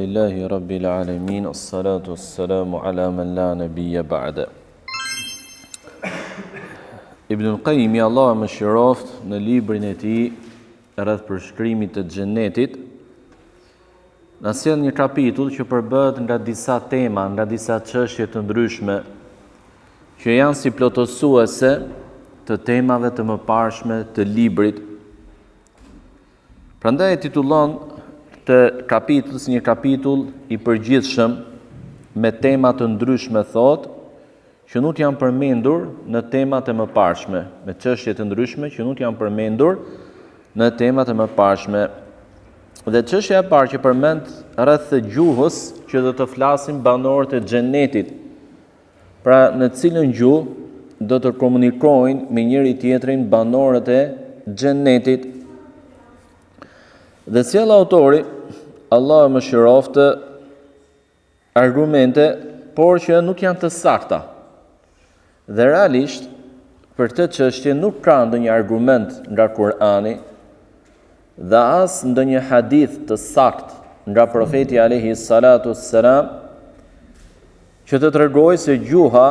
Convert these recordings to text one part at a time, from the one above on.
Lillahi Rabbil Alamin, as-salatu as-salamu ala man la nabiyya ba'da. Ibn al-Qayyim, Allah më shiroft, në librin e tij rreth përshkrimit të xhenetit, na sjell një kapitull që përbëhet nga disa tema, nga disa çështje të ndryshme, që janë si plotësuese të temave të mëparshme të librit. Prandaj e titullon të kapitull si një kapitull i përgjithshëm me tema të ndryshme, thotë, që nuk janë përmendur në temat e mëparshme, me çështje të ndryshme që nuk janë përmendur në temat e mëparshme. Dhe çështja e parë që përmend rreth të gjuhës që do të flasin banorët e xhenetit, pra në cilën gjuhë do të komunikojnë me njëri tjetrin banorët e xhenetit. Dhe sjell autori, Allah më shiroftë, argumente, por që nuk janë të sakta. Dhe realisht, për këtë çështje nuk ka ndonjë argument nga Kur'ani dhe as ndonjë hadith të saktë nga profeti alayhi salatu wassalam që të tregojë se gjuha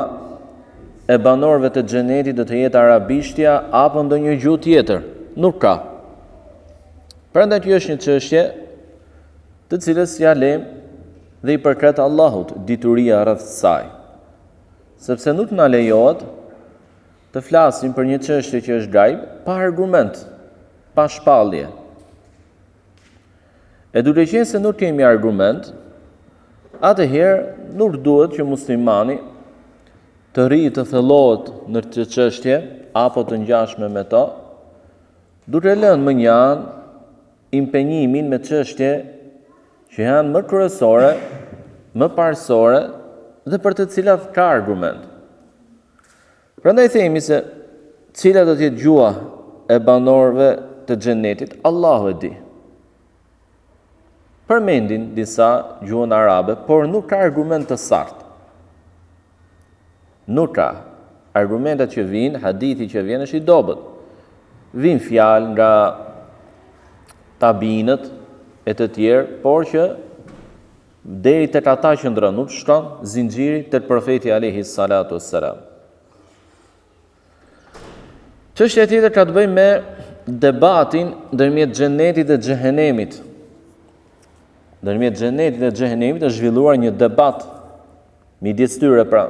e banorëve të xhenetit do të jetë arabishtja apo ndonjë gjuhë tjetër. Nuk ka. Prandaj kjo është një çështje të cilës ja lem dhe i përket Allahut dituria rreth saj. Sepse nuk na lejohet të flasim për një çështje që është gajb pa argument, pa shpallje. E duke qenë se nuk kemi argument, atëherë nuk duhet që muslimani të rrijë të thellohet në këtë çështje apo të ngjashme me to, duke lënë më një anë impenjimin me çështje që janë më kryesore, më parësore dhe për të cilat ka argument. Prandaj themi se cila do të jetë gjuha e banorëve të xhenetit, Allahu e di. Përmendin disa gjuhën arabe, por nuk ka argument të saktë. Nuk ka. Argumentat që vinë, hadithi që vjen është i dobët. Vin fjalë nga tabinët e të tjerë, por që deri tek ata që ndron, nuk shkon zinxhiri tek profeti alayhi salatu wassalam. Çështja tjetër ka të bëjë me debatin ndërmjet xhenetit dhe xhehenemit. Ndërmjet xhenetit dhe xhehenemit është zhvilluar një debat midis tyre pra.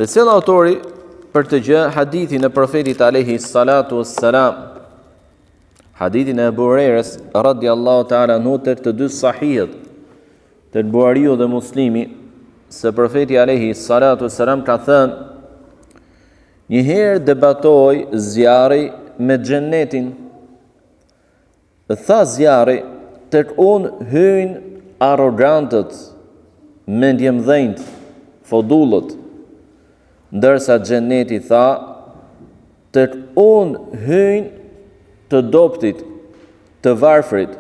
Dhe sjell autori për të gjë hadithin e profetit alayhi salatu wassalam. Hadithin e Abu Hurairës radhiyallahu ta'ala anhu të dy sahihët, të Buhariu dhe Muslimi, se profeti alayhi salatu wassalam ka thënë: një herë debatoi zjarri me xhenetin. Tha zjarri: tek unë hyjnë arrogantët, mendjemdhënjt, fodullët, ndërsa xheneti tha: tek unë hyjnë të doptit, të varfrit.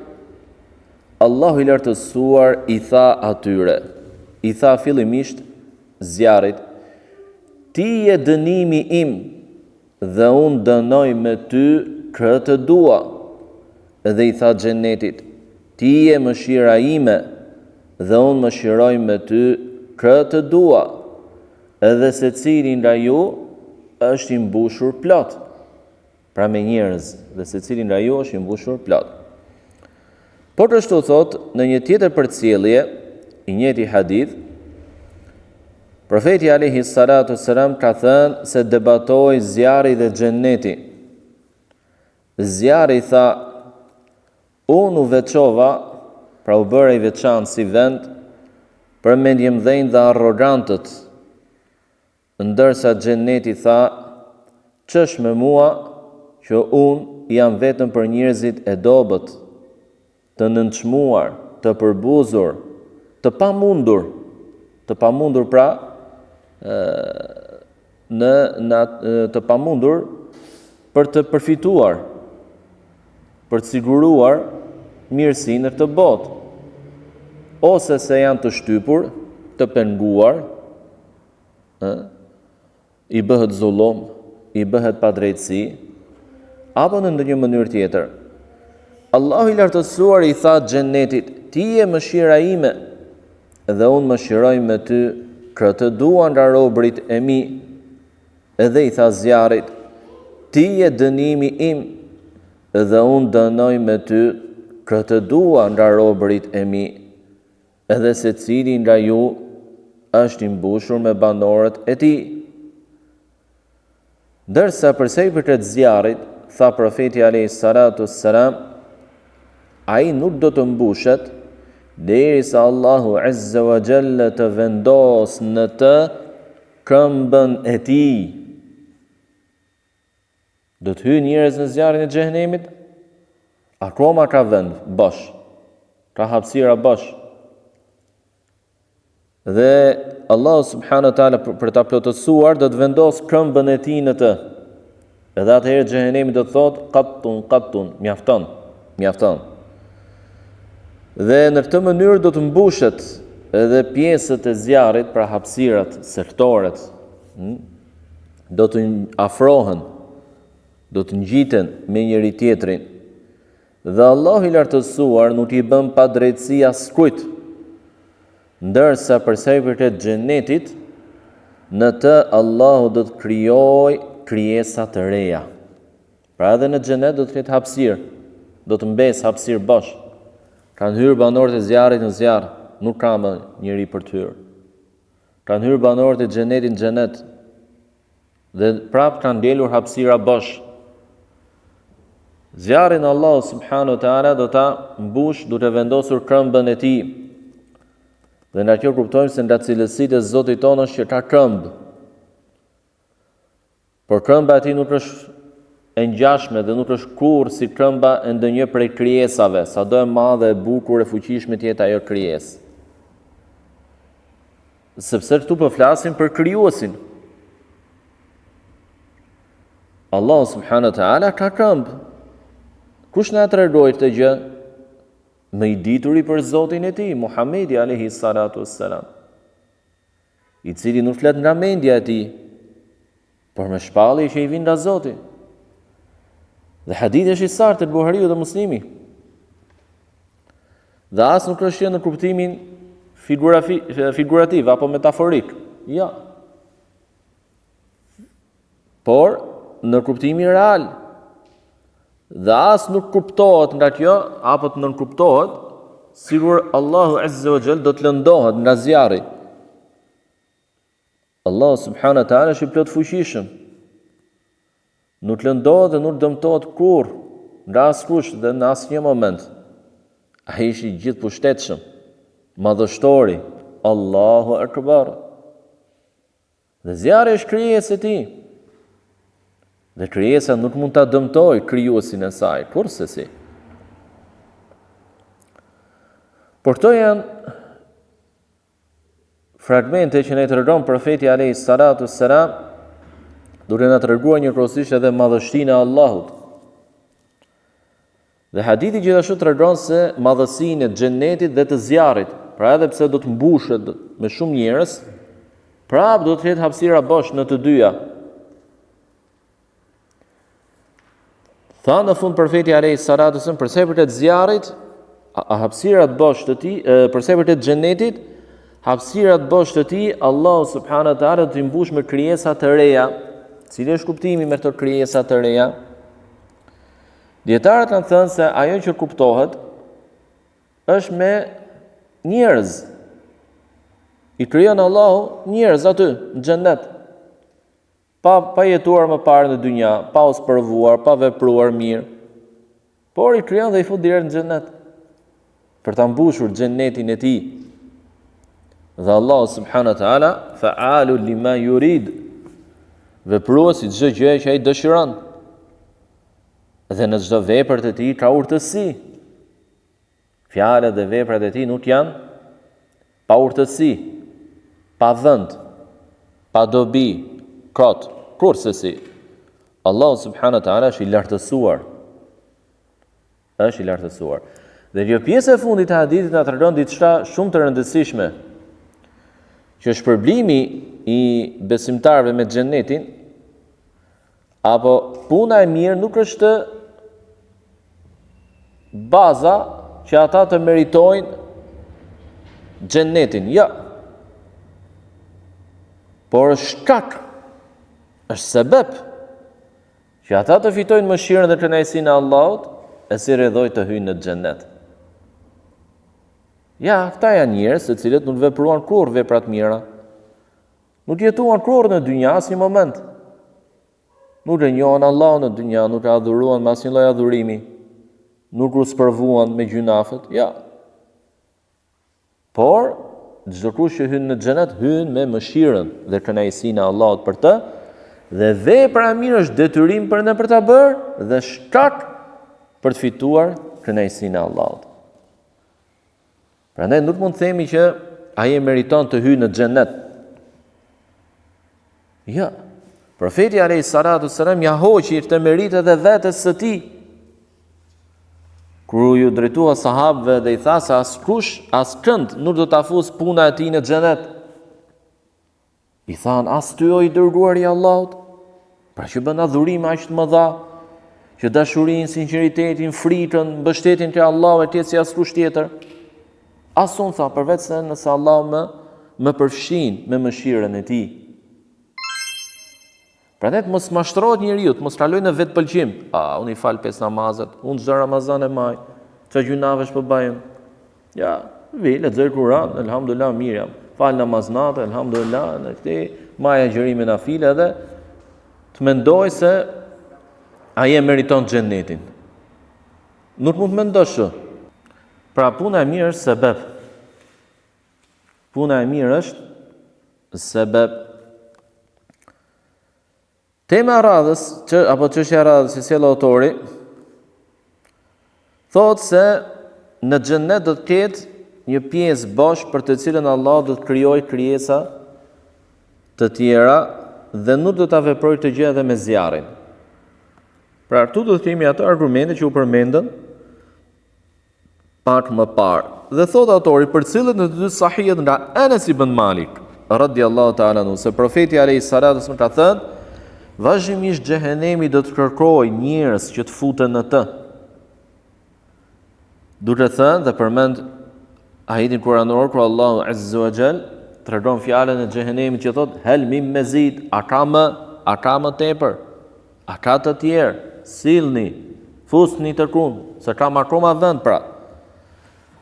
Allahu i lartësuar i tha atyre, i tha fillimisht zjarrit: ti je dënimi im dhe unë dënoj me ty këtë dua. Dhe i tha xhenetit: ti je mëshira ime dhe unë mëshiroj me ty këtë dua. Edhe secili nga ju është i mbushur plot. Pra me njerëz, dhe secili nga ju është i mbushur plot. Por ashtu thot në një tjetër përcjellje i njëjti hadith, profeti alayhi salatu wassalam ka thënë se debatoi zjarri dhe xheneti. Zjarri tha: unë u veçova, pra u bëra i veçantë si vend për mendjemdhënjt dhe arrogantët, ndërsa xheneti tha: ç'është me mua që unë jam vetëm për njerëzit e dobët, të nënçmuar, të përbuzur, të pamundur pra të pamundur për të përfituar, për të siguruar mirësinë në këtë botë, ose se janë të shtypur, të penguar, i bëhet zullum, i bëhet padrejtësi, apo në ndonjë mënyrë tjetër. Allahu i lartësuar i tha xhenetit: "Ti je mëshira ime dhe unë mëshiroj me ty këtë dua nga robërit e mi." Edhe i tha zjarrit: "Ti je dënimi im dhe unë dënoj me ty këtë dua nga robërit e mi." Edhe secili nga ju është i mbushur me banorët e tij. Ndërsa përse i përket zjarrit, tha profeti alayhis salatu wassalam, ai nuk do të mbushet derisa Allahu azza wa jalla të vendos në të këmbën e tij. Do të hyjë njerëz në zjarrin e xhehenemit, akoma ka vend bosh, ka hapësira bosh. Dhe Allahu subhanahu wa taala për ta plotësuar do të vendos këmbën e tij në të. Edhe atëherë xhehenemi do të thotë qattun, mjafton. Dhe në këtë mënyrë do të mbushet edhe pjesët e zjarrit, pra hapësirat, sektorët, do të afrohen, do të ngjiten me njëri tjetrin. Dhe Allahu i lartësuar nuk i bën pa drejtësi askujt. Ndërsa përsa i përket xhenetit, në të Allahu do të krijojë krijesa të reja. Pra edhe në xhenet do të ketë hapësirë, do të mbesë hapësirë bosh. Kanë hyrë banorët e zjarrit në zjarr, nuk ka më njëri për të hyrë. Kanë hyrë banorët e xhenetit në xhenet, dhe prapë kanë ngelur hapësira bosh. Zjarrin Allahu subhanahu wa taala do ta mbush duke vendosur këmbën e tij. Dhe nga kjo kuptojmë se nga cilësitë e Zotit tonë është që ka këmbë. Por këmba e tij nuk është e ngjashme dhe nuk është kurrë si këmba e ndonjë prej krijesave, sado e madhe, e bukur, e fuqishme të jetë ajo krijesë. Sepse këtu po flasim për krijuesin. Allahu subhanahu wa taala ka këmbë. Kush na tregoi këtë gjë? Më i dituri për Zotin e tij, Muhamedi alayhi salatu wassalam, i cili nuk flet nga mendja e tij, por me shpallje që i vjen nga Zoti. Dhe hadithi është i saktë të Buhariu dhe Muslimi. Dhe as nuk është në kuptimin figurativ apo metaforik. Ja. Por në kuptimin real. Dhe as nuk kuptohet nga kjo, apo të nënkuptohet, sigur Allahu azza wa jall do të lëndohet nga zjarri. Allahu subhanahu wa taala është i plot fuqishëm. Nuk lëndohet dhe nuk dëmtohet kurrë nga askush dhe në asnjë moment. Ai është i gjithë pushtetshëm, madhështori, Allahu akbar. Dhe zjarri është krijesë e tij. Dhe krijesa nuk mund ta dëmtojë krijuesin e saj, kurse si. Por këto janë fragmente që ne tregon profeti alayhi salatu wassalam, duke na treguar njëkohësisht edhe madhështinë e Allahut. Dhe hadithi gjithashtu tregon se madhësinë e xhenetit dhe të zjarrit, pra edhe pse do të mbushet me shumë njerëz, prapë do të ketë hapësira bosh në të dyja. Tha në fund profeti alayhi salatu wasallam, përse për të zjarrit, hapësirat bosh të tij, përse për të xhenetit, hapësirat bosh të tij, Allahu subhanahu wa taala do t'i mbush me krijesa të reja. Cili është kuptimi me këto krijesa të reja? Dietarët kanë thënë se ajo që kuptohet është me njerëz. I krijon Allahu njerëz aty në xhenet. Pa jetuar më parë në dynja, pa u sprovuar, pa vepruar mirë. Por i krijon dhe i fut direkt në xhenet për ta mbushur xhenetin e tij. Dhe Allahu subhanahu wa taala fa'alu lima yurid, vepruesi çdo gjë që ai dëshiron. Dhe në çdo vepër të tij ka urtësi. Fjalët dhe veprat e tij nuk janë pa urtësi, pa vend, pa dobi, kot, kurse si. Allahu subhanahu wa taala është i lartësuar. Është i lartësuar. Dhe kjo pjesë e fundit e hadithit na tregon diçka shumë të rëndësishme, që shpërblimi i besimtarëve me xhenetin, apo puna e mirë nuk është baza që ata të meritojnë xhennetin. Ja. Por shkak, është sebeb që ata të fitojnë mëshirën dhe kënaqësinë e Allahut, e si rrjedhoj të hyjnë në xhennet. Ja, këta janë njerëz të cilët nuk vepruan kurrë vepra të mira. Nuk jetuan kurrë në dynja asnjë moment. Nuk e njohën Allahun në dynja, nuk e adhuruan me asnjë lloj adhurimi. Nuk u spërvuan me gjunafet. Ja. Por çdo kush që hyn në xhenet hyn me mëshirën dhe kënaqësinë e Allahut për të, dhe vepra e mirë është detyrim për ne për ta bërë dhe shkak për të fituar kënaqësinë e Allahut. Prandaj nuk mund të themi që ai e meriton të hyjë në xhenet. Ja. Profeti alayhi salatu sallam ja hoqi të meritet e vetes së tij. Kur ju drejtua sahabëve dhe i tha se askush, askënd nuk do ta fus puna e tij në xhenet. I than, as ty o i dërguari i Allahut, pra që bën adhurime aq të mëdha, që dashurinë, sinqeritetin, frikën, mbështetjen te Allahu e tjetër si askush tjetër. As unë tha, përveç se nëse Allah më përfshin me mëshirën e tij. Prandaj mos mashtrohet njeriu, mos kaloj në vetpëlqim. Unë i fal 5 namazet, unë çdo Ramazan e maj, çfarë gjunavesh po bëjmë? Ja, vi, lexoj Kur'an, elhamdulillah mirë jam. Fal namaz natë, elhamdulillah, në këtë maj agjërime nafile dhe të mendoj se ai e meriton xhennetin. Nuk mund të mendosh kështu. Pra puna e mirë është sebeb. Puna e mirë është sebeb. Tema e radhës, apo çështja e radhës që sjell autori, thotë se në xhennet do të ketë një pjesë bosh për të cilën Allah do të krijojë krijesa të tjera dhe nuk do ta veprojë të gjë edhe me zjarrin. Pra këtu do të kemi ato argumente që u përmendën pak më parë. Dhe thot autori, për cilët në të dy sahihet nga Anas ibn Malik radhiyallahu ta'ala anhu, se profeti alayhi salatu wasallam ka thënë, vazhdimisht xhehenemi do të kërkojë njerëz që të futen në të. Duke thënë dhe përmend ajetin kuranor kur Allahu azza wa jall tregon fjalën e xhehenemit që thot hel mim mezid, a ka më tepër, a ka të tjerë, sillni, fusni të kun, se ka akoma vend pra.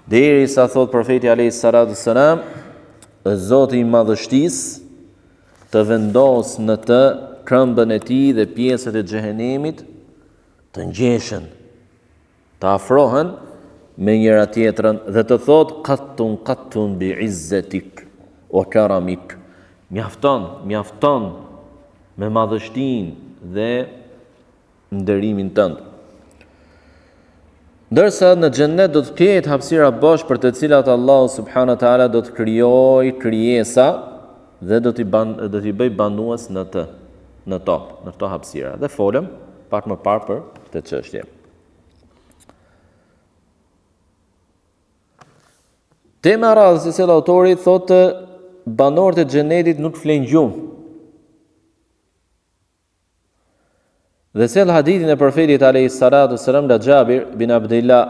Derisa thot profeti alayhi salatu wassalam, Zoti i madhështisë të vendos në të këmbën e tij dhe pjesët e xhehenemit të ngjeshën, të afrohen me njëra tjetrën dhe të thot qattun bi izzatik wa karamik. Mjafton me madhështinë dhe nderimin tënd. Ndërsa në xhennet do të ketë hapësira bosh për të cilat Allahu subhanahu wa taala do të krijojë krijesa dhe do t'i bëj banues në to hapësira. Dhe folëm pak më parë për këtë çështje. Tema e radhës se autori thotë banorët e xhenetit nuk flen gjumë. Dhe sel hadithin e profetit alayhi salatu sallam nga Jabir bin Abdullah,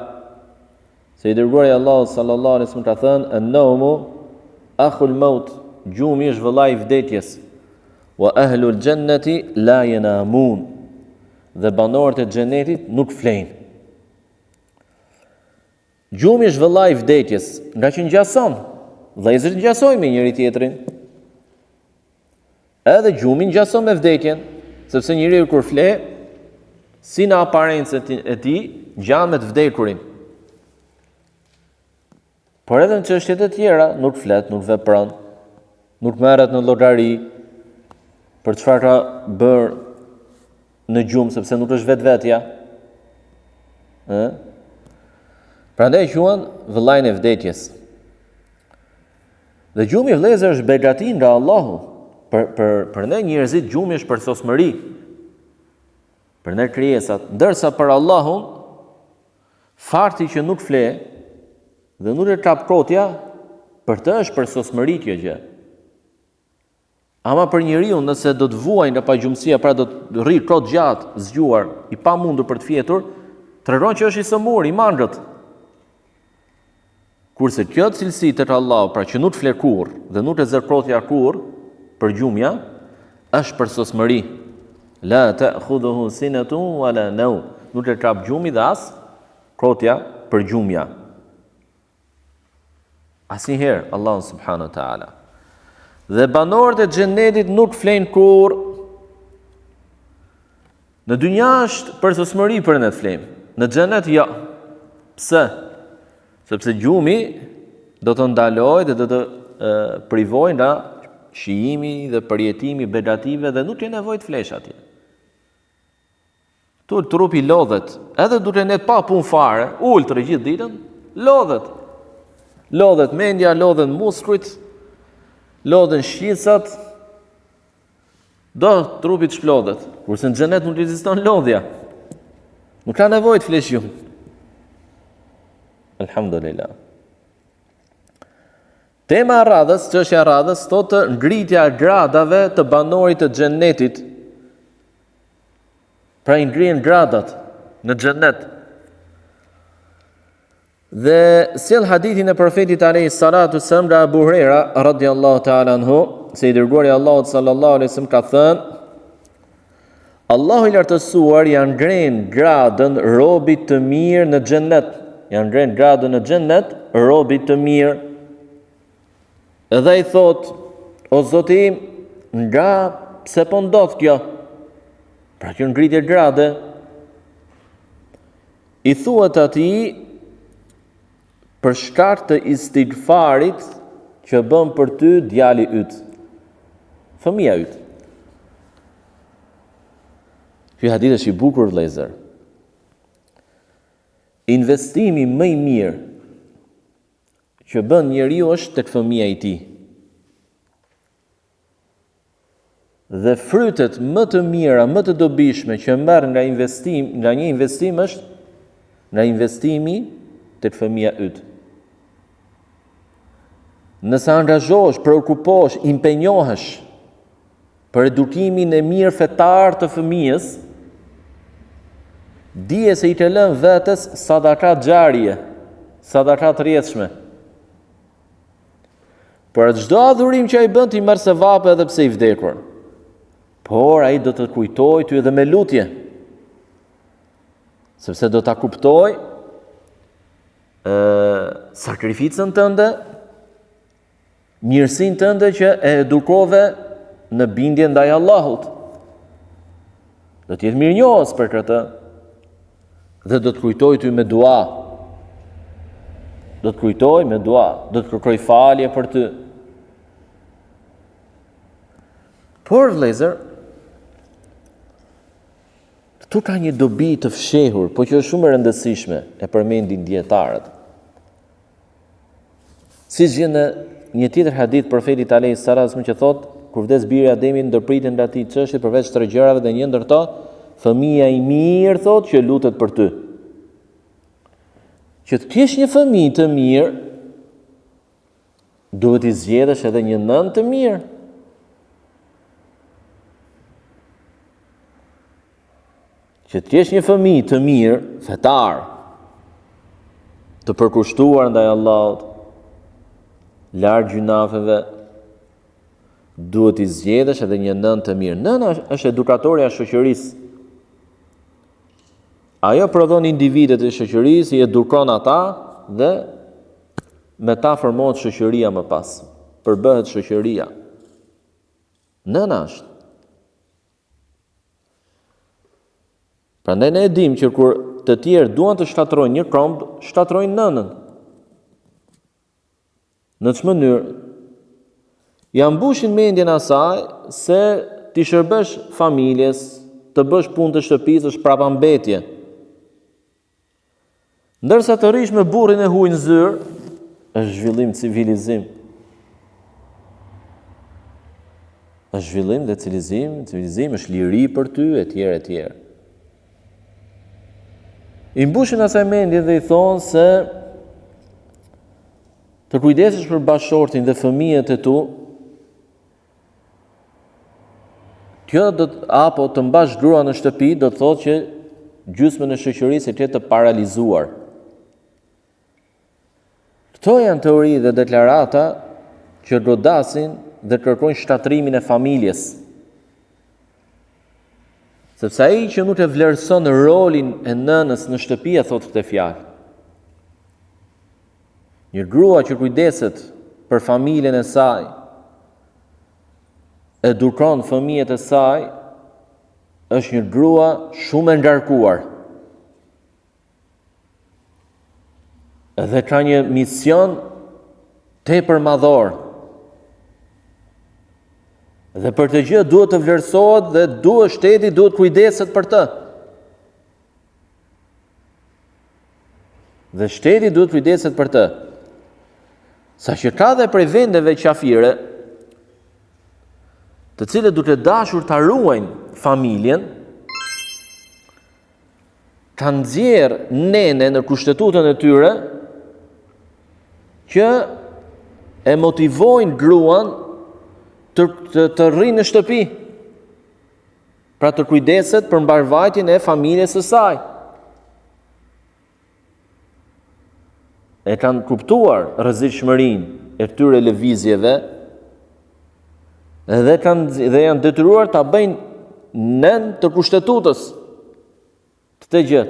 se i dërguari Allahu sallallahu alaihi wasallam ka thënë, an-nawmu akhul maut, gjumi është vëllai i vdekjes. Wa ahlul jannati la yanamun, dhe banorët e xhenetit nuk flejnë. Gjumi është vëllai i vdekjes, nga që ngjason, vëllezërit ngjasojnë me njëri tjetrin. Edhe gjumi ngjason me vdekjen, sepse njeriu kur fle, si në aparencën e tij, ngjan me të vdekurin. Por edhe në çështjet e tjera nuk flet, nuk vepron, nuk merret në llogari për çfarë ka bërë në gjumë, sepse nuk është vetvetja. Prandaj quhen vëllain e vdekjes. Dhe gjumi vëllezër është begati nga Allahu. Për ne njerëzit gjumi është për sosmëri, për ne krijesat, ndërsa për Allahun fakti që nuk fle dhe nuk e kap kotja, për të është për sosmëri kjo gjë. Ama për njeriu nëse do të vuajë nga pagjumësia, pra do të rri kot gjatë, zgjuar, i pamundur për të fjetur, tregon që është i sëmur, i mangët. Kurse kjo cilësi tek Allahu, pra që nuk të flet kurrë dhe nuk të zërprotja kurrë për gjumja, është për sosmëri. La ta'khudhuhu sinatun wala nawm. Nuk të trap gjumi dhe as krotja për gjumja. Asnjëherë Allahu subhanahu wa taala. Dhe banorët e xhenetit nuk flenë kurrë. Në dynja është për sosmëri për ne të flejmë. Në xhenet jo. Pse? Sepse gjumi do të ndalojë dhe do të privojë nga shijimi dhe përjetimi begative dhe nuk ke nevojë të flesh atje. Tu trupi lodhet, edhe duke ne pa punë fare, ultër gjithë ditën, lodhet. Lodhet mendja, lodhen muskujt, lodhen shqisat, do trupi të shplodhet. Kurse në xhenet nuk ekziston lodhja. Nuk ka nevojë të flesh gjumë. Alhamdulillah. Tema e radhës, çështja e radhës, thotë ngritja e gradave të banorit të xhenetit. Pra i ngrihen gradat në xhenet. Dhe sjell hadithin e profetit alayhi salatu sallam nga Abu Huraira radhiyallahu ta'ala anhu, se i dërguari Allahut sallallahu alaihi wasallam ka thënë: Allahu i lartësuar janë ngren gradën robit të mirë në xhenet. Janë ngren gradën në xhenet robit të mirë. Edhe i thot: O Zoti im, nga pse po ndodh kjo? Pra kjo ngritje grade. I thuhet atij për shkak të istighfarit që bën për ty djali yt, fëmia yt. Ky hadith është i bukur vëllezër. Investimi më i mirë që bën njeriu është tek fëmia i tij. Dhe frytet më të mira, më të dobishme që merr nga një investim është nga investimi tek fëmia yt. Nëse angazhohesh, preokupohesh, impenjohesh për edukimin e mirë fetar të fëmijës, dije se i të lën vetes sadaka xharie, sadaka të rrjedhshme. Për çdo adhurim që ai bën ti merr sevap edhe pse i vdekur. Por ai do të kujtoj ty edhe me lutje. Sepse do ta kuptoj sakrificën tënde, mirësinë tënde që e edukove në bindje ndaj Allahut. Do të jetë mirënjohës për këtë. Dhe do të kujtoj ty me dua. Do të kujtoj me dua, do të kërkoj falje për ty. Por vëllezër, këtu ka një dobi të fshehur, po që është shumë e rëndësishme, e përmendin dietarët. Siç vjen në një tjetër hadith profetit alayhi salatu që thotë, kur vdes biri i Ademit ndërpriten nga ti çështje përveç 3 gjërave dhe një ndër to, fëmia i mirë thotë që lutet për ty. Që të kesh një fëmijë të mirë, duhet i zgjedhësh edhe një nën të mirë. Që të kesh një fëmijë të mirë, fetar, të përkushtuar ndaj Allahut, larg gjunafeve, duhet i zgjedhësh edhe një nën të mirë. Nëna është edukatorja e shoqërisë. Ajo prodhon individet e shoqërisë, i edukon ata dhe me ta formohet shoqëria më pas. Përbëhet shoqëria. Nëna është. Prandaj ne e dim që kur të tjerë duan të shkatrojnë një këmbë, shkatrojnë nënën. Në çmë mënyrë ja mbushin mendjen asaj se ti shërbesh familjes, të bësh punë të shtëpisë është prapambetje. Ndërsa të rish me burrin e huaj në zyrë, është zhvillim civilizim. Është zhvillim dhe civilizim është liri për ty, etj, etj. I mbushin asaj mendje dhe i thonë se të kujdesesh për bashortin dhe fëmijët e tu, kjo apo të mbash grua në shtëpi, do të thotë që gjysmën e shoqërisë të jetë të paralizuar. Këto janë teori dhe deklarata që godasin dhe kërkojnë shkatrimin e familjes. Sepse ai që nuk e vlerëson rolin e nënës në shtëpi e thotë këtë fjalë. Një grua që kujdeset për familjen e saj, edukon fëmijët e saj, është një grua shumë e ngarkuar. Dhe ka një mision tepër madhor. Dhe për të gjë duhet të vlerësohet dhe shteti duhet kujdeset për të. Dhe shteti duhet kujdeset për të. Saqë ka dhe prej vendeve qafire, të cilët duke dashur ta ruajnë familjen, kanë nxjerrë nene në kushtetutën e tyre që e motivojnë gruan të rrinë në shtëpi, pra të kujdeset për mbarvajtjen e familjes së saj. E kanë kuptuar rrezikshmërinë e këtyre lëvizjeve dhe janë detyruar ta bëjnë nën të kushtetutës këtë gjë,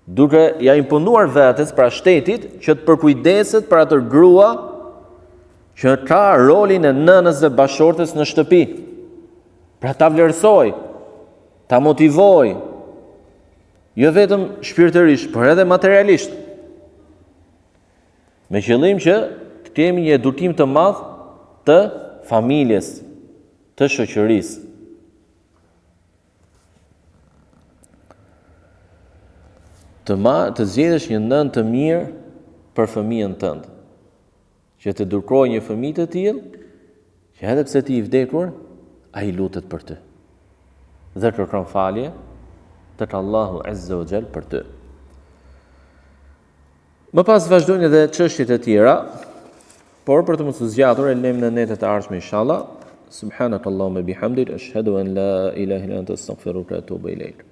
duke ja imponuar vetes pra shtetit që të përkujdeset për atë grua që ka rolin e nënës dhe bashortes në shtëpi. Pra ta vlerësoj, ta motivoj, jo vetëm shpirtërisht, por edhe materialisht. Me qëllim që të kemi një edukim të madh të familjes, të shoqërisë. Të zgjedhësh një nën të mirë për fëmijën tënd, që të edukojë një fëmijë të tillë, që edhe pse ti i vdekur, ai lutet për ty. Dhe kërkon falje tek Allahu Azza wa Jall për ty. Më pas vazhdojnë edhe çështjet e tjera, por për të mos u zgjatur e lëm në netet e ardhshme inshallah. Subhanakallahumma bihamdik ashhadu an la ilaha illa anta astaghfiruka wa atubu ilaik.